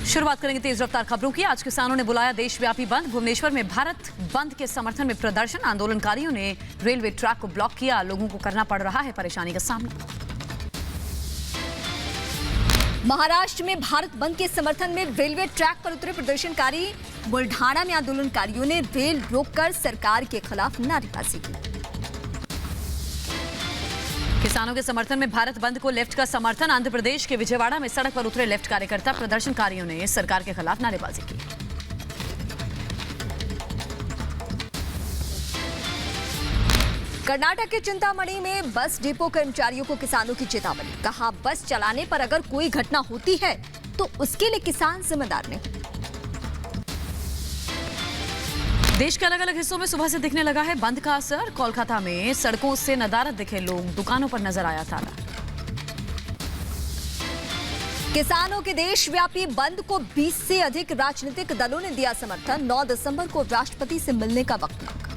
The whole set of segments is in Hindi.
शुरुआत करेंगे तेज रफ्तार खबरों की। आज किसानों ने बुलाया देशव्यापी बंद। भुवनेश्वर में भारत बंद के समर्थन में प्रदर्शन। आंदोलनकारियों ने रेलवे ट्रैक को ब्लॉक किया। लोगों को करना पड़ रहा है परेशानी का सामना। महाराष्ट्र में भारत बंद के समर्थन में रेलवे ट्रैक पर उतरे प्रदर्शनकारी। बुल्ढाना में आंदोलनकारियों ने रेल रोककर सरकार के खिलाफ नारेबाजी की। किसानों के समर्थन में भारत बंद को लेफ्ट का समर्थन। आंध्र प्रदेश के विजयवाड़ा में सड़क पर उतरे लेफ्ट कार्यकर्ता। प्रदर्शनकारियों ने सरकार के खिलाफ नारेबाजी की। कर्नाटक के चिंतामणि में बस डिपो कर्मचारियों को किसानों की चेतावनी। कहा, बस चलाने पर अगर कोई घटना होती है तो उसके लिए किसान जिम्मेदार नहीं। देश के अलग अलग हिस्सों में सुबह से दिखने लगा है बंद का असर। कोलकाता में सड़कों से नदारद दिखे लोग। दुकानों पर नजर आया ताला। किसानों के देशव्यापी बंद को 20 से अधिक राजनीतिक दलों ने दिया समर्थन। 9 दिसंबर को राष्ट्रपति से मिलने का वक्त मांगा।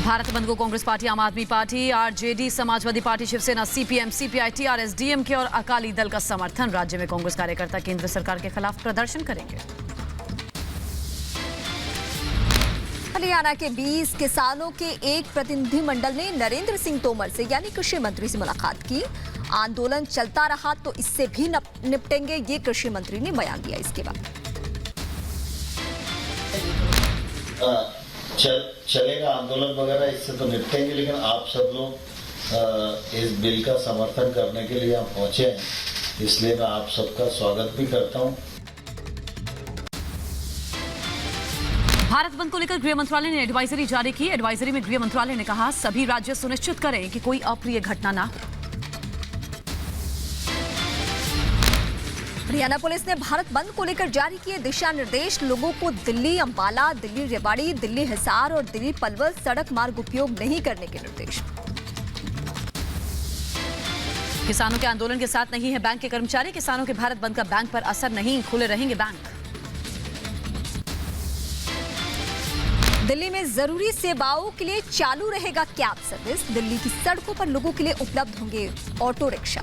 भारत बंद को Congress party, Aam Aadmi party, RJD, Samajwadi party, Shiv Sena, CPM, CPI, TRS, DMK और अकाली दल का समर्थन। राज्य में कांग्रेस कार्यकर्ता केंद्र सरकार के खिलाफ प्रदर्शन करेंगे। हरियाणा के 20 किसानों के एक प्रतिनिधिमंडल ने नरेंद्र सिंह तोमर से यानी कृषि मंत्री से मुलाकात की। आंदोलन चलता रहा तो इससे भी निपटेंगे, ये कृषि मंत्री ने बयान दिया। इसके बाद चलेगा आंदोलन वगैरह, इससे तो निपटेंगे, लेकिन आप सब लोग इस बिल का समर्थन करने के लिए यहाँ पहुंचे हैं, इसलिए मैं आप सबका स्वागत भी करता हूँ। भारत बंद को लेकर गृह मंत्रालय ने एडवाइजरी जारी की। एडवाइजरी में गृह मंत्रालय ने कहा, सभी राज्य सुनिश्चित करें कि कोई अप्रिय घटना ना हो। हरियाणा पुलिस ने भारत बंद को लेकर जारी किए दिशा निर्देश। लोगों को दिल्ली अंबाला, दिल्ली रेवाड़ी, दिल्ली हिसार और दिल्ली पलवल सड़क मार्ग उपयोग नहीं करने के निर्देश। किसानों के आंदोलन के साथ नहीं है बैंक के कर्मचारी। किसानों के भारत बंद का बैंक पर असर नहीं, खुले रहेंगे बैंक। दिल्ली में जरूरी सेवाओं के लिए चालू रहेगा कैब सर्विस। दिल्ली की सड़कों पर लोगों के लिए उपलब्ध होंगे ऑटो रिक्शा।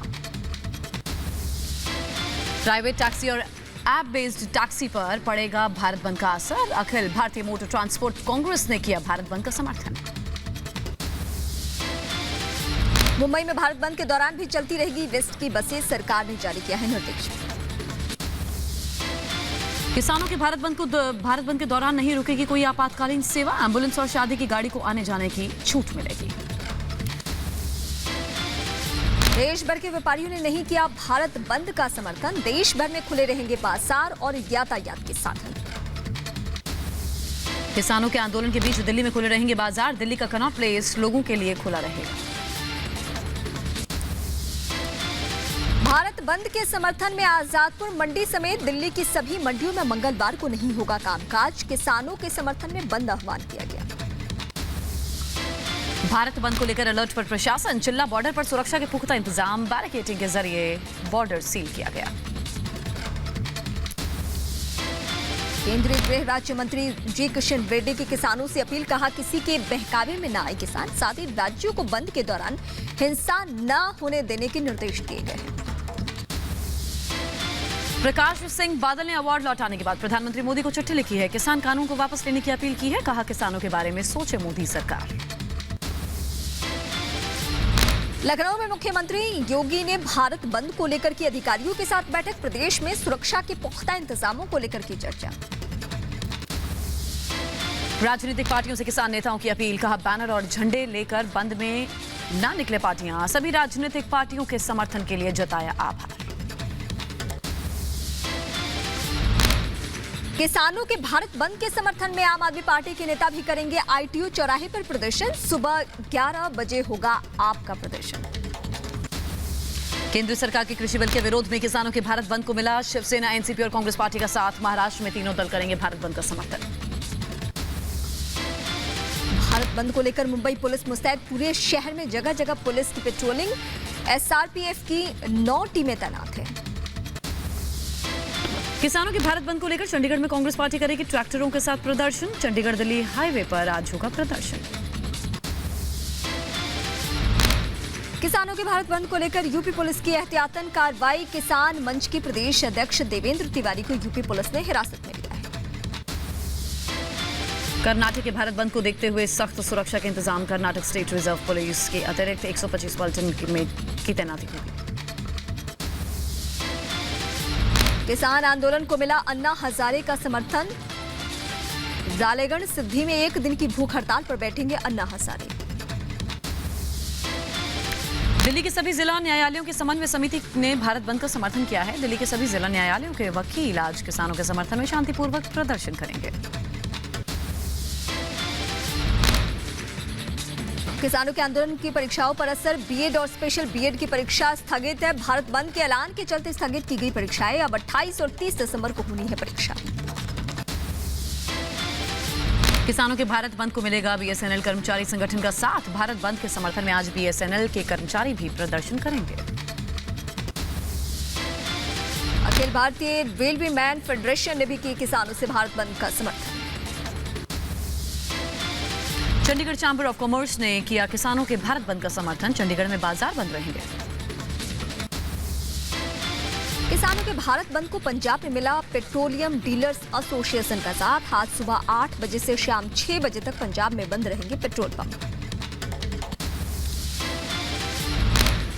प्राइवेट टैक्सी और ऐप बेस्ड टैक्सी पर पड़ेगा भारत बंद का असर। अखिल भारतीय मोटर ट्रांसपोर्ट कांग्रेस ने किया भारत बंद का समर्थन। मुंबई में भारत बंद के दौरान भी चलती रहेगी वेस्ट की बसें। सरकार ने जारी किया है निर्देश। किसानों के भारत बंद के दौरान नहीं रुकेगी कोई आपातकालीन सेवा। एम्बुलेंस और शादी की गाड़ी को आने जाने की छूट मिलेगी। देश भर के व्यापारियों ने नहीं किया भारत बंद का समर्थन। देश भर में खुले रहेंगे बाजार और यातायात के साधन। किसानों के आंदोलन के बीच दिल्ली में खुले रहेंगे बाजार। दिल्ली का कनॉट प्लेस लोगों के लिए खुला रहेगा। भारत बंद के समर्थन में आजादपुर मंडी समेत दिल्ली की सभी मंडियों में मंगलवार को नहीं होगा कामकाज। किसानों के समर्थन में बंद आह्वान किया गया। भारत बंद को लेकर अलर्ट पर प्रशासन। चिल्ला बॉर्डर पर सुरक्षा के पुख्ता इंतजाम। बैरिकेडिंग के जरिए बॉर्डर सील किया गया। केंद्रीय गृह राज्य मंत्री जी किशन रेड्डी की किसानों से अपील। कहा, किसी के बहकावे में न आए किसान। साथ ही राज्यों को बंद के दौरान हिंसा न होने देने के निर्देश दिए गए हैं। प्रकाश सिंह बादल ने अवार्ड लौटाने के बाद प्रधानमंत्री मोदी को चिट्ठी लिखी है। किसान कानून को वापस लेने की अपील की है। कहा, किसानों के बारे में सोचे मोदी सरकार। लखनऊ में मुख्यमंत्री योगी ने भारत बंद को लेकर की अधिकारियों के साथ बैठक। प्रदेश में सुरक्षा के पुख्ता इंतजामों को लेकर की चर्चा। राजनीतिक पार्टियों से किसान नेताओं की अपील। कहा, बैनर और झंडे लेकर बंद में ना निकले पार्टियां। सभी राजनीतिक पार्टियों के समर्थन के लिए जताया आभार। किसानों के भारत बंद के समर्थन में आम आदमी पार्टी के नेता भी करेंगे आईटीओ चौराहे पर प्रदर्शन। सुबह 11 बजे होगा आपका प्रदर्शन। केंद्र सरकार के कृषि बिल के विरोध में किसानों के भारत बंद को मिला शिवसेना, एनसीपी और कांग्रेस पार्टी का साथ। महाराष्ट्र में तीनों दल करेंगे भारत बंद का समर्थन। भारत बंद को लेकर मुंबई पुलिस मुस्तैद। पूरे शहर में जगह जगह पुलिस की पेट्रोलिंग। एसआरपीएफ की 9 टीमें तैनात हैं। किसानों के भारत बंद को लेकर चंडीगढ़ में कांग्रेस पार्टी करेगी ट्रैक्टरों के साथ प्रदर्शन। चंडीगढ़ दिल्ली हाईवे पर आज होगा प्रदर्शन। किसानों के भारत बंद को लेकर यूपी पुलिस की एहतियातन कार्रवाई। किसान मंच के प्रदेश अध्यक्ष देवेंद्र तिवारी को यूपी पुलिस ने हिरासत में लिया है। कर्नाटक के भारत बंद को देखते हुए सख्त सुरक्षा के इंतजाम। कर्नाटक स्टेट रिजर्व पुलिस के अतिरिक्त 125 पलटन की तैनाती होगी। किसान आंदोलन को मिला अन्ना हजारे का समर्थन। रालेगढ़ सिद्धि में 1 दिन की भूख हड़ताल पर बैठेंगे अन्ना हजारे। दिल्ली के सभी जिला न्यायालयों की समन्वय समिति ने भारत बंद का समर्थन किया है। दिल्ली के सभी जिला न्यायालयों के वकील आज किसानों के समर्थन में शांतिपूर्वक प्रदर्शन करेंगे। किसानों के आंदोलन की परीक्षाओं पर असर। बीएड और स्पेशल बीएड की परीक्षा स्थगित है। भारत बंद के ऐलान के चलते स्थगित की गई परीक्षाएं अब 28 और 30 दिसंबर को होनी है परीक्षा। किसानों के भारत बंद को मिलेगा बीएसएनएल कर्मचारी संगठन का साथ। भारत बंद के समर्थन में आज बीएसएनएल के कर्मचारी भी प्रदर्शन करेंगे। Akhil Bharatiya railway man federation ने भी की किसानों से भारत बंद का समर्थन। चंडीगढ़ चैंबर ऑफ कॉमर्स ने किया किसानों के भारत बंद का समर्थन। चंडीगढ़ में बाजार बंद रहेंगे। किसानों के भारत बंद को पंजाब में मिला पेट्रोलियम डीलर्स एसोसिएशन का साथ। आज सुबह 8 बजे से शाम 6 बजे तक पंजाब में बंद रहेंगे पेट्रोल पंप।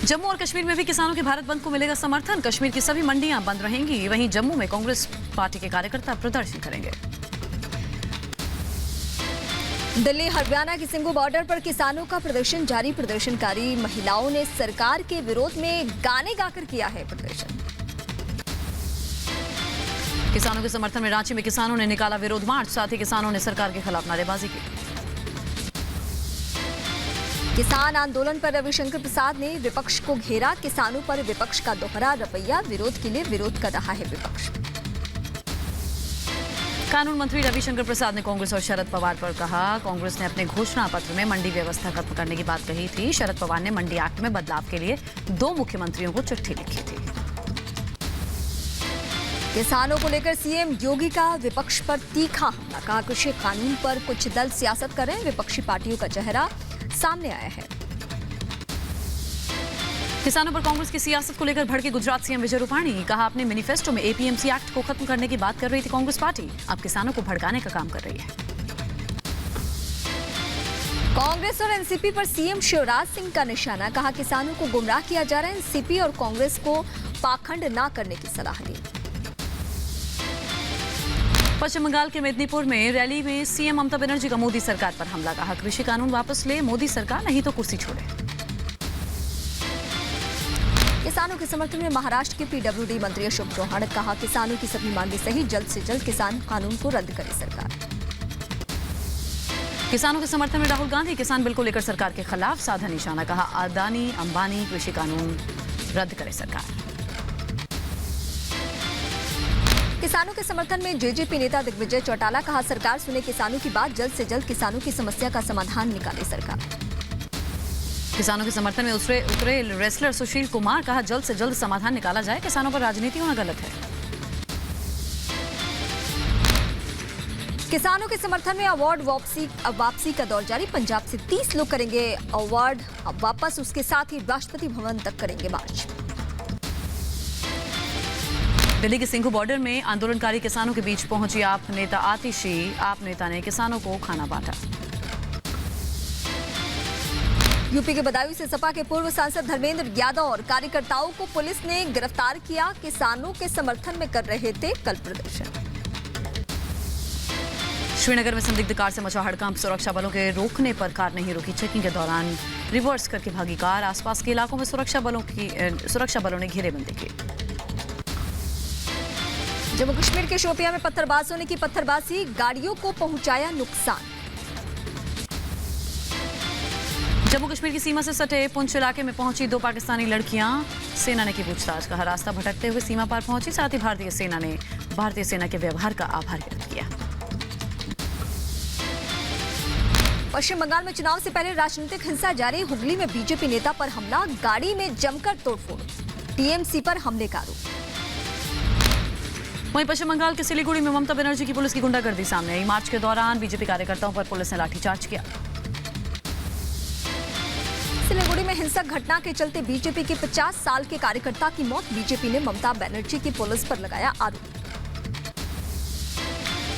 जम्मू और कश्मीर में भी किसानों के भारत बंद को मिलेगा समर्थन। कश्मीर की सभी मंडियां बंद रहेंगी। वहीं जम्मू में कांग्रेस पार्टी के कार्यकर्ता प्रदर्शन करेंगे। दिल्ली हरियाणा के सिंगू बॉर्डर पर किसानों का प्रदर्शन जारी। प्रदर्शनकारी महिलाओं ने सरकार के विरोध में गाने गाकर किया है प्रदर्शन। किसानों के समर्थन में रांची में किसानों ने निकाला विरोध मार्च। साथ ही किसानों ने सरकार के खिलाफ नारेबाजी की। किसान आंदोलन पर रविशंकर प्रसाद ने विपक्ष को घेरा। किसानों पर विपक्ष का दोहरा रवैया। विरोध के लिए विरोध कर रहा है विपक्ष। कानून मंत्री रविशंकर प्रसाद ने कांग्रेस और शरद पवार पर कहा। कांग्रेस ने अपने घोषणा पत्र में मंडी व्यवस्था खत्म करने की बात कही थी। शरद पवार ने मंडी एक्ट में बदलाव के लिए 2 मुख्यमंत्रियों को चिट्ठी लिखी थी। किसानों को लेकर सीएम योगी का विपक्ष पर तीखा हमला। कहा कृषि कानून पर कुछ दल सियासत कर रहे हैं। विपक्षी पार्टियों का चेहरा सामने आया है। किसानों पर कांग्रेस की सियासत को लेकर भड़के गुजरात सीएम विजय रूपाणी। कहा अपने मैनिफेस्टो में एपीएमसी एक्ट को खत्म करने की बात कर रही थी कांग्रेस पार्टी, अब किसानों को भड़काने का काम कर रही है। कांग्रेस और एनसीपी पर सीएम शिवराज सिंह का निशाना। कहा किसानों को गुमराह किया जा रहा है। एनसीपी और कांग्रेस को पाखंड न करने की सलाह दी। पश्चिम बंगाल के मेदिनीपुर में रैली में सीएम ममता बनर्जी का मोदी सरकार पर हमला। कहा कृषि कानून वापस ले मोदी सरकार, नहीं तो कुर्सी छोड़े। किसानों के समर्थन में महाराष्ट्र के पीडब्ल्यूडी मंत्री अशोक चौहान। कहा किसानों की सभी मांगे सही, जल्द से जल्द किसान कानून को रद्द करे सरकार। किसानों के समर्थन में राहुल गांधी किसान बिल को लेकर सरकार के खिलाफ साधा निशाना। कहा अदानी अंबानी कृषि कानून रद्द करे सरकार। किसानों के समर्थन में जेजेपी नेता दिग्विजय चौटाला। कहा सरकार सुने किसानों की बात, जल्द से जल्द किसानों की समस्या का समाधान निकाले सरकार। किसानों के समर्थन में उतरे रेसलर सुशील कुमार। कहा जल्द से जल्द समाधान निकाला जाए, किसानों पर राजनीति होना गलत है। किसानों के समर्थन में अवार्ड वापसी का दौर जारी। पंजाब से 30 लोग करेंगे अवार्ड वापस। उसके साथ ही राष्ट्रपति भवन तक करेंगे मार्च। दिल्ली के सिंघू बॉर्डर में आंदोलनकारी किसानों के बीच पहुंची आप नेता आतिशी। आप नेता ने किसानों को खाना बांटा। यूपी के बदायूं से सपा के पूर्व सांसद धर्मेंद्र यादव और कार्यकर्ताओं को पुलिस ने गिरफ्तार किया। किसानों के समर्थन में कर रहे थे कल प्रदर्शन। श्रीनगर में संदिग्ध कार से मचा हड़कंप। सुरक्षा बलों के रोकने पर कार नहीं रुकी। चेकिंग के दौरान रिवर्स करके भागी कार। आसपास के इलाकों में सुरक्षा बलों ने घेरेबंदी की। जम्मू कश्मीर के शोपियां में पत्थरबाजों ने की पत्थरबाजी। गाड़ियों को पहुंचाया नुकसान। जम्मू कश्मीर की सीमा से सटे पुंछ इलाके में पहुंची 2 पाकिस्तानी लड़कियां। सेना ने की पूछताछ। कहा रास्ता भटकते हुए सीमा पार पहुंची। साथ ही भारतीय सेना के व्यवहार का आभार व्यक्त किया। पश्चिम बंगाल में चुनाव से पहले राजनीतिक हिंसा जारी। हुगली में बीजेपी नेता पर हमला। गाड़ी में जमकर तोड़फोड़। टीएमसी पर हमले का आरोप। वहीं पश्चिम बंगाल के सिलीगुड़ी में ममता बनर्जी की पुलिस की गुंडागर्दी सामने आई। मार्च के दौरान बीजेपी कार्यकर्ताओं पर पुलिस ने लाठीचार्ज किया। सिलीगुड़ी में हिंसक घटना के चलते बीजेपी के 50 साल के कार्यकर्ता की मौत। बीजेपी ने ममता बनर्जी की पुलिस पर लगाया आरोप।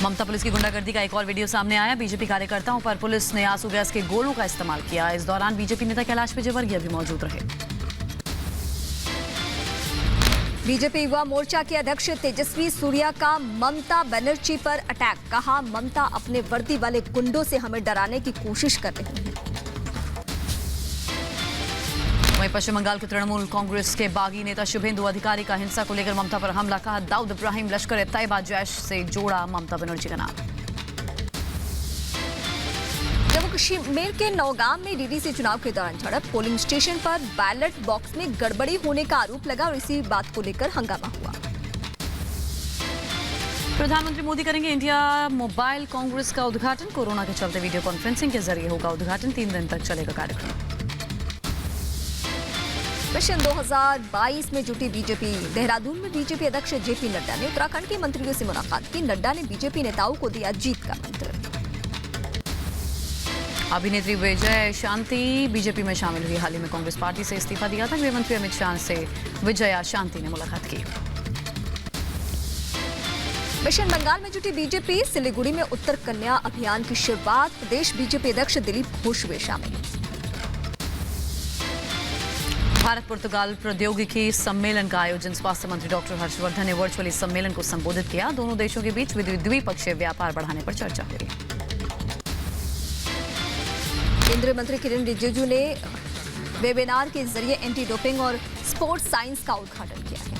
ममता पुलिस की गुंडागर्दी का एक और वीडियो सामने आया। बीजेपी कार्यकर्ताओं पर पुलिस ने आंसू गैस के गोलों का इस्तेमाल किया। इस दौरान बीजेपी नेता कैलाश विजयवर्गीय भी मौजूद रहे। बीजेपी युवा मोर्चा के अध्यक्ष तेजस्वी सूर्या का ममता बनर्जी पर अटैक। कहा, ममता अपने वर्दी वाले गुंडों से हमें डराने की कोशिश कर रही है। वहीं पश्चिम बंगाल के तृणमूल कांग्रेस के बागी नेता शुभेंदु अधिकारी का हिंसा को लेकर ममता पर हमला। कहा, दाऊद इब्राहिम लश्कर-ए-तैयबा जैश से जोड़ा ममता बनर्जी का नाम। जम्मू कश्मीर के नौगाम में डीडीसी चुनाव के दौरान झड़प। पोलिंग स्टेशन पर बैलेट बॉक्स में गड़बड़ी होने का आरोप लगा और इसी बात को लेकर हंगामा हुआ। प्रधानमंत्री मोदी करेंगे इंडिया मोबाइल कांग्रेस का उद्घाटन। कोरोना के चलते वीडियो कॉन्फ्रेंसिंग के जरिए होगा उद्घाटन। 3 दिन तक चलेगा कार्यक्रम। मिशन 2022 में जुटी बीजेपी। देहरादून में बीजेपी अध्यक्ष जेपी नड्डा ने उत्तराखंड के मंत्रियों से मुलाकात की। नड्डा ने बीजेपी नेताओं को दिया जीत का मंत्र। अभिनेत्री विजय शांति बीजेपी में शामिल हुई। हाल ही में कांग्रेस पार्टी से इस्तीफा दिया था। गृह मंत्री अमित शाह से विजया शांति ने मुलाकात की। मिशन बंगाल में जुटी बीजेपी। सिलीगुड़ी में उत्तर कन्या अभियान की शुरुआत। प्रदेश बीजेपी अध्यक्ष दिलीप घोष हुए शामिल। भारत पुर्तगाल प्रौद्योगिकी सम्मेलन का आयोजन। स्वास्थ्य मंत्री डॉक्टर हर्षवर्धन ने वर्चुअली सम्मेलन को संबोधित किया। दोनों देशों के बीच द्विपक्षीय व्यापार बढ़ाने पर चर्चा हुई। केंद्रीय मंत्री किरण रिजिजू ने वेबिनार के जरिए एंटी डोपिंग और स्पोर्ट्स साइंस का उद्घाटन किया है।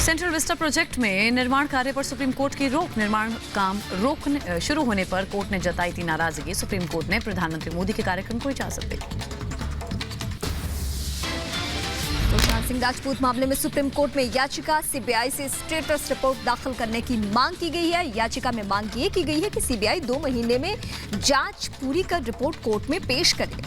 सेंट्रल विस्टा प्रोजेक्ट में निर्माण कार्य पर सुप्रीम कोर्ट की रोक। निर्माण काम शुरू होने पर कोर्ट ने जताई थी नाराजगी। सुप्रीम कोर्ट ने प्रधानमंत्री मोदी के कार्यक्रम को इजाजत दी। सुशांत सिंह राजपूत मामले में सुप्रीम कोर्ट में याचिका। सीबीआई से स्टेटस रिपोर्ट दाखिल करने की मांग की गई है। याचिका में मांग ये की गई है कि सीबीआई 2 महीने में जांच पूरी कर रिपोर्ट कोर्ट में पेश करे।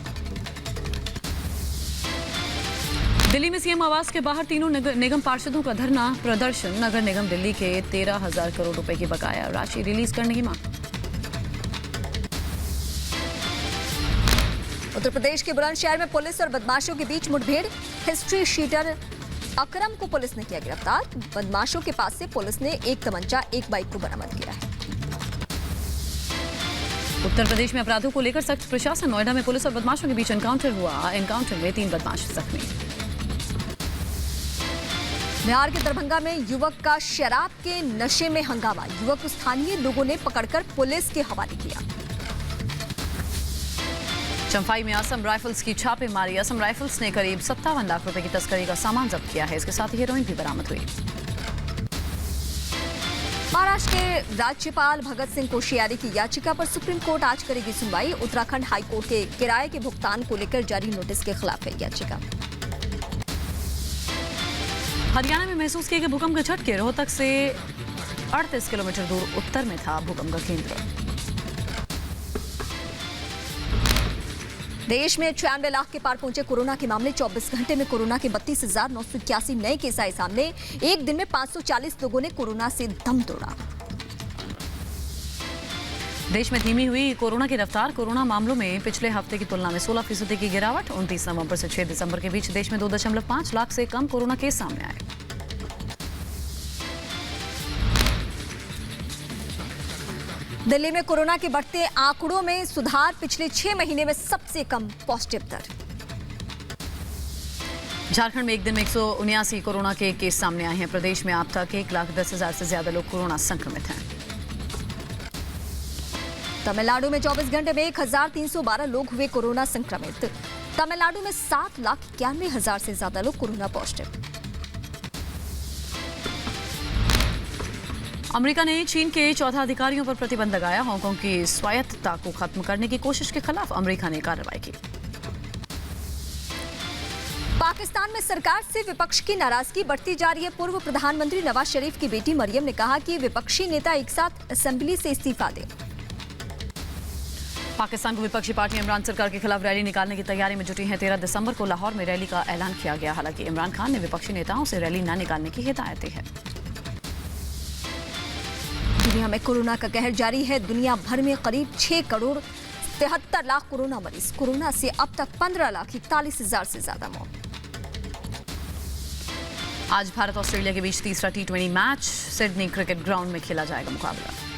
दिल्ली में सीएम आवास के बाहर तीनों निगम पार्षदों का धरना प्रदर्शन। नगर निगम दिल्ली के 13,000 करोड़ रुपए की बकाया राशि रिलीज करने की मांग। उत्तर प्रदेश के बुलंदशहर में पुलिस और बदमाशों के बीच मुठभेड़। हिस्ट्री शीटर अकरम को पुलिस ने किया गिरफ्तार। बदमाशों के पास से पुलिस ने एक तमंचा, एक बाइक को बरामद किया है। उत्तर प्रदेश में अपराधों को लेकर सख्त प्रशासन। नोएडा में पुलिस और बदमाशों के बीच एनकाउंटर हुआ। एनकाउंटर में 3 बदमाश जख्मी। बिहार के दरभंगा में युवक का शराब के नशे में हंगामा। युवक को स्थानीय लोगों ने पकड़कर पुलिस के हवाले किया। चंफाई में असम राइफल्स की छापेमारी। असम राइफल्स ने करीब 57 लाख रुपए की तस्करी का सामान जब्त किया है। इसके साथ ही हेरोइन भी बरामद हुई। महाराष्ट्र के राज्यपाल भगत सिंह कोश्यारी की याचिका पर सुप्रीम कोर्ट आज करेगी सुनवाई। उत्तराखंड हाईकोर्ट के किराए के भुगतान को लेकर जारी नोटिस के खिलाफ है याचिका। हरियाणा में महसूस किए गए भूकंप के झटके। रोहतक से 38 किलोमीटर दूर उत्तर में था भूकंप का केंद्र। देश में 96 लाख के पार पहुंचे कोरोना के मामले। 24 घंटे में कोरोना के 32,981 नए केस आए सामने। एक दिन में 540 लोगों ने कोरोना से दम तोड़ा। देश में धीमी हुई कोरोना की रफ्तार। कोरोना मामलों में पिछले हफ्ते की तुलना में 16% की गिरावट। 29 नवंबर से 6 दिसंबर के बीच देश में 2.5 लाख से कम कोरोना केस सामने आए। दिल्ली में कोरोना के बढ़ते आंकड़ों में सुधार। पिछले 6 महीने में सबसे कम पॉजिटिव दर। झारखंड में एक दिन में 179 कोरोना के केस सामने आए हैं। प्रदेश में अब तक 1,10,000 से ज्यादा लोग कोरोना संक्रमित हैं। तमिलनाडु में 24 घंटे में 1,312 लोग हुए कोरोना संक्रमित। तमिलनाडु में 7,91,000 से ज्यादा लोग कोरोना पॉजिटिव। अमेरिका ने चीन के 14 अधिकारियों पर प्रतिबंध लगाया। हांगकांग की स्वायत्तता को खत्म करने की कोशिश के खिलाफ अमेरिका ने कार्रवाई की। पाकिस्तान में सरकार से विपक्ष की नाराजगी बढ़ती जा रही है। पूर्व प्रधानमंत्री नवाज शरीफ की बेटी मरियम ने कहा कि विपक्षी नेता एक साथ असेंबली से इस्तीफा दें। पाकिस्तान को विपक्षी पार्टी इमरान सरकार के खिलाफ रैली निकालने की तैयारी में जुटी है। 13 दिसंबर को लाहौर में रैली का ऐलान किया गया। हालांकि इमरान खान ने विपक्षी नेताओं से रैली न निकालने की हिदायत दी है। दुनिया में कोरोना का कहर जारी है। दुनिया भर में करीब 6 करोड़ 73 लाख कोरोना मरीज, कोरोना से अब तक 15,41,000 से ज्यादा मौत। आज भारत ऑस्ट्रेलिया के बीच तीसरा T20 match Sydney cricket ground में खेला जाएगा मुकाबला।